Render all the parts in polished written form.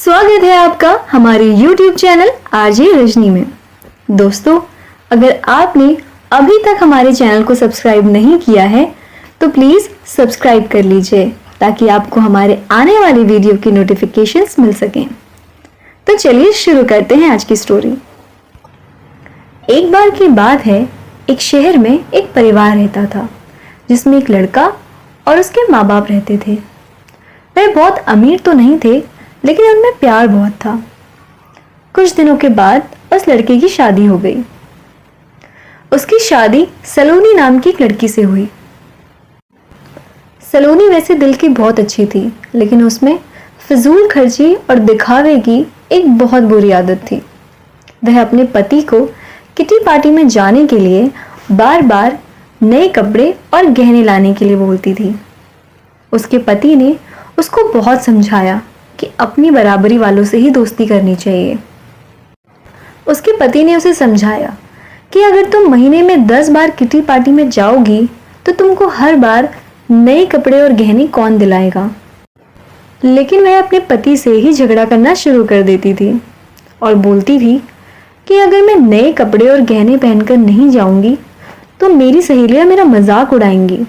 स्वागत है आपका हमारे YouTube चैनल आरजे रजनी में। दोस्तों, अगर आपने अभी तक हमारे चैनल को सब्सक्राइब नहीं किया है तो प्लीज़ सब्सक्राइब कर लीजिए ताकि आपको हमारे आने वाली वीडियो की नोटिफिकेशंस मिल सकें। तो चलिए शुरू करते हैं आज की स्टोरी। एक बार की बात है, एक शहर में एक परिवार रहता था जिसमें एक लड़का और उसके माँ बाप रहते थे। वह बहुत अमीर तो नहीं थे, लेकिन उनमें प्यार बहुत था। कुछ दिनों के बाद उस लड़के की शादी हो गई। उसकी शादी सलोनी नाम की एक लड़की से हुई। सलोनी वैसे दिल की बहुत अच्छी थी, लेकिन उसमें फिजूल खर्ची और दिखावे की एक बहुत बुरी आदत थी। वह अपने पति को किटी पार्टी में जाने के लिए बार बार नए कपड़े और गहने लाने के लिए बोलती थी। उसके पति ने उसको बहुत समझाया कि अपनी बराबरी वालों से ही दोस्ती करनी चाहिए। उसके पति ने उसे समझाया कि अगर तुम महीने में 10 बार किटी पार्टी में जाओगी तो तुमको हर बार नए कपड़े और गहने कौन दिलाएगा। लेकिन वह अपने पति से ही झगड़ा करना शुरू कर देती थी और बोलती थी कि अगर मैं नए कपड़े और गहने पहनकर नहीं जाऊंगी तो मेरी सहेलियां मेरा मजाक उड़ाएंगी।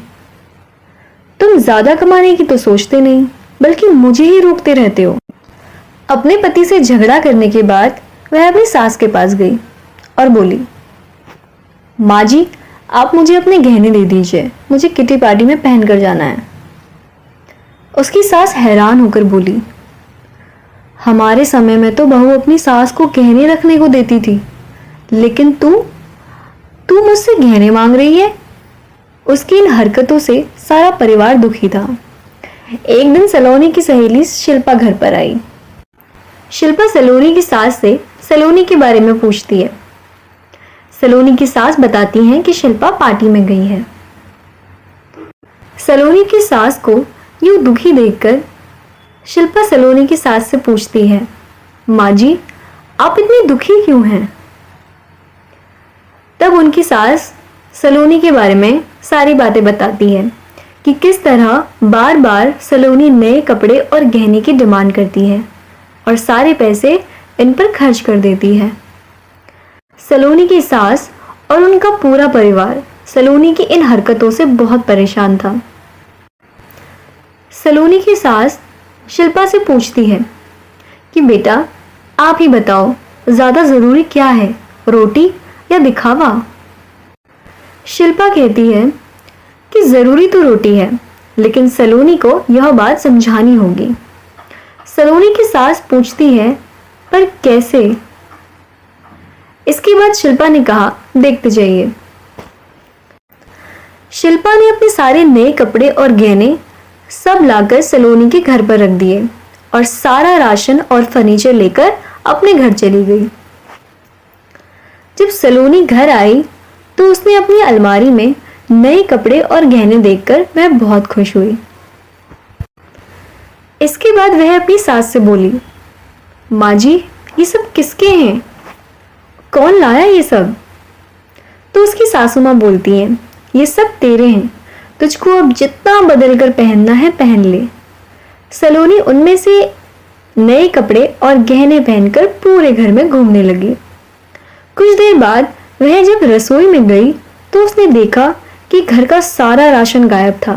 तुम ज्यादा कमाने की तो सोचते नहीं, बल्कि मुझे ही रोकते रहते हो। अपने पति से झगड़ा करने के बाद वह अपनी सास के पास गई और बोली, माँ जी, आप मुझे अपने गहने दे दीजिए, मुझे किटी पार्टी में पहन कर जाना है। उसकी सास हैरान होकर बोली, हमारे समय में तो बहू अपनी सास को गहने रखने को देती थी, लेकिन तू मुझसे गहने मांग रही है। उसकी इन हरकतों से सारा परिवार दुखी था। एक दिन सलोनी की सहेली शिल्पा घर पर आई। शिल्पा सलोनी की सास से सलोनी के बारे में पूछती है। सलोनी की सास बताती हैं कि शिल्पा पार्टी में गई है। सलोनी की सास को यूं दुखी देखकर शिल्पा सलोनी की सास से पूछती है, माँ जी, आप इतनी दुखी क्यों हैं? तब उनकी सास सलोनी के बारे में सारी बातें बताती है कि किस तरह बार बार सलोनी नए कपड़े और गहने की डिमांड करती है और सारे पैसे इन पर खर्च कर देती है। सलोनी की सास और उनका पूरा परिवार सलोनी की इन हरकतों से बहुत परेशान था। सलोनी की सास शिल्पा से पूछती है कि बेटा, आप ही बताओ, ज़्यादा ज़रूरी क्या है, रोटी या दिखावा? शिल्पा कहती है कि ज़रूरी तो रोटी है, लेकिन सलोनी को यह बात समझानी होगी। सलोनी की सास पूछती है, पर कैसे? इसके बाद शिल्पा ने कहा, देखते जाइए। शिल्पा ने अपने सारे नए कपड़े और गहने सब लाकर सलोनी के घर पर रख दिए और सारा राशन और फर्नीचर लेकर अपने घर चली गई। जब सलोनी घर आई तो उसने अपनी अलमारी में नए कपड़े और गहने देखकर वह बहुत खुश हुई। इसके बाद वह अपनी सास से बोली, माँ जी, ये सब किसके हैं? कौन लाया ये सब? तो उसकी सासू माँ बोलती हैं, ये सब तेरे हैं, तुझको अब जितना बदल कर पहनना है पहन ले। सलोनी उनमें से नए कपड़े और गहने पहनकर पूरे घर में घूमने लगी। कुछ देर बाद वह जब रसोई में गई तो उसने देखा कि घर का सारा राशन गायब था।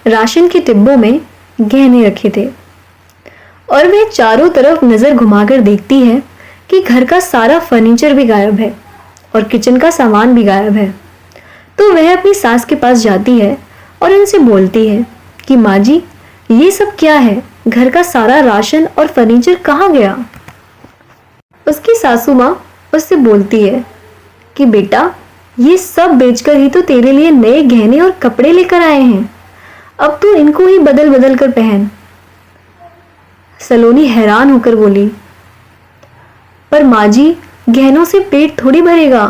राशन के डिब्बों में गहने रखे थे और वह चारों तरफ नजर घुमाकर देखती है कि घर का सारा फर्नीचर भी गायब है और किचन का सामान भी गायब है। तो वह अपनी सास के पास जाती है और उनसे बोलती है कि माँ जी, ये सब क्या है? घर का सारा राशन और फर्नीचर कहाँ गया? उसकी सासू माँ उससे बोलती है कि बेटा, ये सब बेचकर ही तो तेरे लिए नए गहने और कपड़े लेकर आए हैं, अब तू इनको ही बदल बदल कर पहन। सलोनी हैरान होकर बोली, पर माँ जी, गहनों से पेट थोड़ी भरेगा,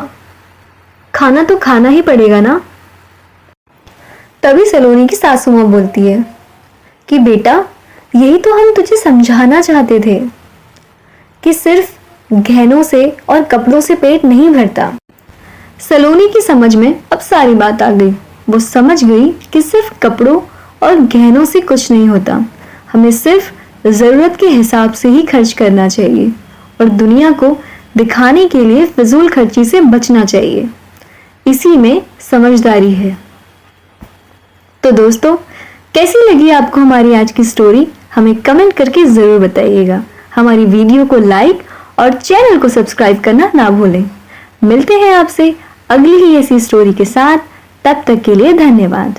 खाना तो खाना ही पड़ेगा ना। तभी सलोनी की सासू माँ बोलती है कि बेटा, यही तो हम तुझे समझाना चाहते थे कि सिर्फ गहनों से और कपड़ों से पेट नहीं भरता। सलोनी की समझ में अब सारी बात आ गई। वो समझ गई कि सिर्फ कपड़ों और गहनों से कुछ नहीं होता, हमें सिर्फ ज़रूरत के हिसाब से ही खर्च करना चाहिए और दुनिया को दिखाने के लिए फिजूल खर्ची से बचना चाहिए। इसी में समझदारी है। तो दोस्तों, कैसी लगी आपको हमारी आज की स्टोरी? हमें कमेंट करके ज़रूर बताइएगा। हमारी वीडियो को लाइक और चैनल को सब्सक्राइब करना ना भूलें। मिलते हैं आपसे अगली ही ऐसी स्टोरी के साथ। तब तक के लिए धन्यवाद।